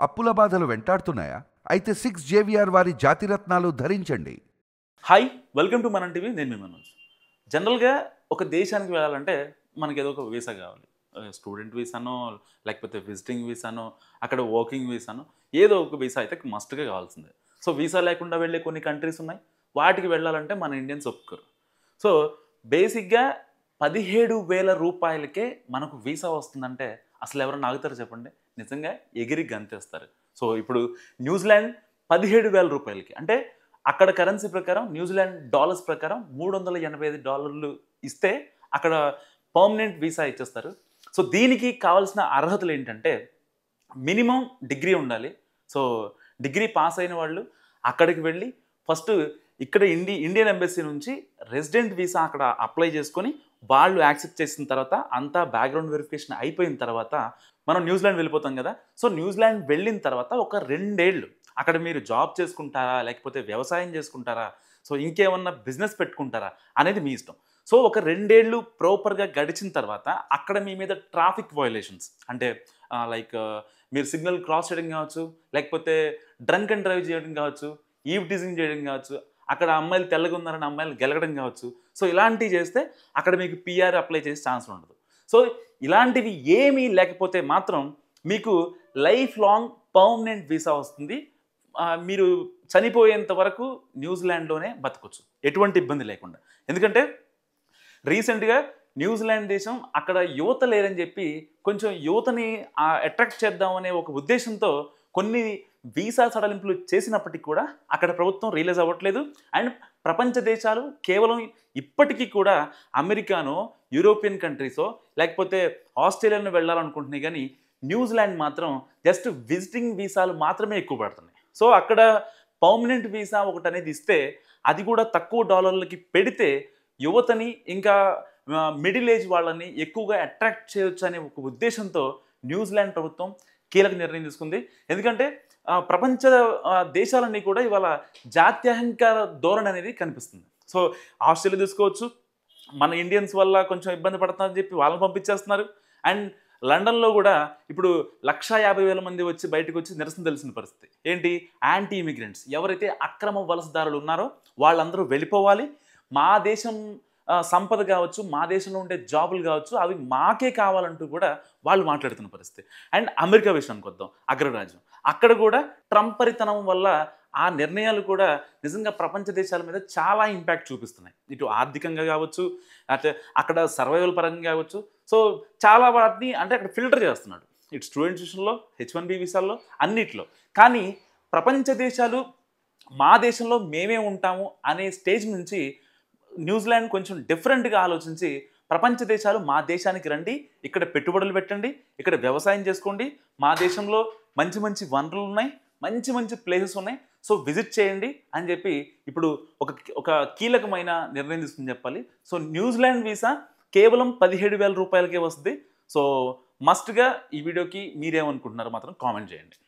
అప్పుల బాధలు వెంటాడుతున్నాయా? అయితే 6 జేవిఆర్ వారి జాతిరత్నాలు ధరించండి. హాయ్ వెల్కమ్ టు మనం టీవీ. నేను మీ మనోజ్. జనరల్గా ఒక దేశానికి వెళ్ళాలంటే మనకి ఏదో ఒక వీసా కావాలి. స్టూడెంట్ వీసానో లేకపోతే విజిటింగ్ వీసానో అక్కడ వర్కింగ్ వీసానో ఏదో ఒక వీసా అయితే మస్ట్గా కావాల్సిందే. సో వీసా లేకుండా వెళ్ళే కొన్ని కంట్రీస్ ఉన్నాయి. వాటికి వెళ్ళాలంటే మన ఇండియన్స్ ఒప్పుకోరు. సో బేసిక్గా 17,000 రూపాయలకే మనకు వీసా వస్తుందంటే అసలు ఎవరైనా ఆగుతారు చెప్పండి? నిజంగా ఎగిరి గంతేస్తారు. సో ఇప్పుడు న్యూజిలాండ్ 17,000 రూపాయలకి అంటే అక్కడ కరెన్సీ ప్రకారం న్యూజిలాండ్ డాలర్స్ ప్రకారం $385 ఇస్తే అక్కడ పర్మనెంట్ వీసా ఇచ్చేస్తారు. సో దీనికి కావాల్సిన అర్హతలు ఏంటంటే మినిమం డిగ్రీ ఉండాలి. సో డిగ్రీ పాస్ అయిన వాళ్ళు అక్కడికి వెళ్ళి ఫస్ట్ ఇక్కడ ఇండియన్ ఎంబసీ నుంచి రెసిడెంట్ వీసా అక్కడ అప్లై చేసుకొని వాళ్ళు యాక్సెప్ట్ చేసిన తర్వాత అంతా బ్యాక్గ్రౌండ్ వెరిఫికేషన్ అయిపోయిన తర్వాత మనం న్యూజిలాండ్ వెళ్ళిపోతాం కదా. సో న్యూజిలాండ్ వెళ్ళిన తర్వాత ఒక 2 ఏళ్ళు అక్కడ మీరు జాబ్ చేసుకుంటారా లేకపోతే వ్యవసాయం చేసుకుంటారా, సో ఇంకేమన్నా బిజినెస్ పెట్టుకుంటారా అనేది మీ ఇష్టం. సో ఒక 2 ఏళ్ళు ప్రాపర్గా గడిచిన తర్వాత అక్కడ మీ మీద ట్రాఫిక్ వయోలేషన్స్ అంటే లైక్ మీరు సిగ్నల్ క్రాస్ చేయడం కావచ్చు, లేకపోతే డ్రంక్ అండ్ డ్రైవ్ చేయడం కావచ్చు, ఈవ్ టీజింగ్ చేయడం కావచ్చు, అక్కడ అమ్మాయిలు తెల్లగా ఉన్నారని అమ్మాయిలు గెలగడం కావచ్చు. సో ఇలాంటివి చేస్తే అక్కడ మీకు పిఆర్ అప్లై చేసే ఛాన్స్ ఉండదు. సో ఇలాంటివి ఏమీ లేకపోతే మాత్రం మీకు లైఫ్ లాంగ్ పర్మనెంట్ వీసా వస్తుంది. మీరు చనిపోయేంత వరకు న్యూజిలాండ్లోనే బతకొచ్చు ఎటువంటి ఇబ్బంది లేకుండా. ఎందుకంటే రీసెంట్గా న్యూజిలాండ్ దేశం అక్కడ యువత లేరని చెప్పి కొంచెం యువతని అట్రాక్ట్ చేద్దామనే ఒక ఉద్దేశంతో కొన్ని వీసా సడలింపులు చేసినప్పటికీ కూడా అక్కడ ప్రభుత్వం రియలైజ్ అవ్వట్లేదు. అండ్ ప్రపంచ దేశాలు కేవలం ఇప్పటికీ కూడా అమెరికానో యూరోపియన్ కంట్రీసో లేకపోతే ఆస్ట్రేలియాను వెళ్ళాలనుకుంటున్నాయి, కానీ న్యూజిలాండ్ మాత్రం జస్ట్ విజిటింగ్ వీసాలు మాత్రమే ఎక్కువ పడుతున్నాయి. సో అక్కడ పర్మనెంట్ వీసా ఒకటి అనేది ఇస్తే అది కూడా తక్కువ డాలర్లకి పెడితే యువతని ఇంకా మిడిల్ ఏజ్ వాళ్ళని ఎక్కువగా అట్రాక్ట్ చేయొచ్చు అనే ఒక ఉద్దేశంతో న్యూజిలాండ్ ప్రభుత్వం కీలక నిర్ణయం తీసుకుంది. ఎందుకంటే ప్రపంచ దేశాలన్నీ కూడా ఇవాళ జాత్యహంకార ధోరణి అనేది కనిపిస్తుంది. సో ఆస్ట్రేలియా తీసుకోవచ్చు, మన ఇండియన్స్ వల్ల కొంచెం ఇబ్బంది పడుతున్నారని చెప్పి వాళ్ళని పంపించేస్తున్నారు. అండ్ లండన్లో కూడా ఇప్పుడు 150,000 మంది వచ్చి బయటకు వచ్చి నిరసన తెలిసిన పరిస్థితి ఏంటి? యాంటీ ఇమిగ్రెంట్స్ ఎవరైతే అక్రమ వలసదారులు ఉన్నారో వాళ్ళందరూ వెళ్ళిపోవాలి, మా దేశం సంపద కావచ్చు, మా దేశంలో ఉండే జాబులు కావచ్చు, అవి మాకే కావాలంటూ కూడా వాళ్ళు మాట్లాడుతున్న పరిస్థితి. అండ్ అమెరికా విషయానికి వద్దాం, అగ్రరాజ్యం. అక్కడ కూడా ట్రంపరితనం వల్ల ఆ నిర్ణయాలు కూడా నిజంగా ప్రపంచ దేశాల మీద చాలా ఇంపాక్ట్ చూపిస్తున్నాయి. ఇటు ఆర్థికంగా కావచ్చు, అంటే అక్కడ సర్వైవల్ పరంగా కావచ్చు. సో చాలా వాటిని అంటే అక్కడ ఫిల్టర్ చేస్తున్నాడు, ఇటు స్టూడెంట్స్ విషయంలో, H1B వీసాల్లో, అన్నిట్లో. కానీ ప్రపంచ దేశాలు మా దేశంలో మేమే ఉంటాము అనే స్టేజ్ నుంచి న్యూజిలాండ్ కొంచెం డిఫరెంట్గా ఆలోచించి ప్రపంచ దేశాలు మా దేశానికి రండి, ఇక్కడ పెట్టుబడులు పెట్టండి, ఇక్కడ వ్యవసాయం చేసుకోండి, మా దేశంలో మంచి మంచి వనరులు ఉన్నాయి, మంచి మంచి ప్లేసెస్ ఉన్నాయి, సో విజిట్ చేయండి అని చెప్పి ఇప్పుడు ఒక కీలకమైన నిర్ణయం తీసుకుని చెప్పాలి. సో న్యూజిలాండ్ వీసా కేవలం 17,000 రూపాయలకే వస్తుంది. సో మస్ట్గా ఈ వీడియోకి మీరేమనుకుంటున్నారో మాత్రం కామెంట్ చేయండి.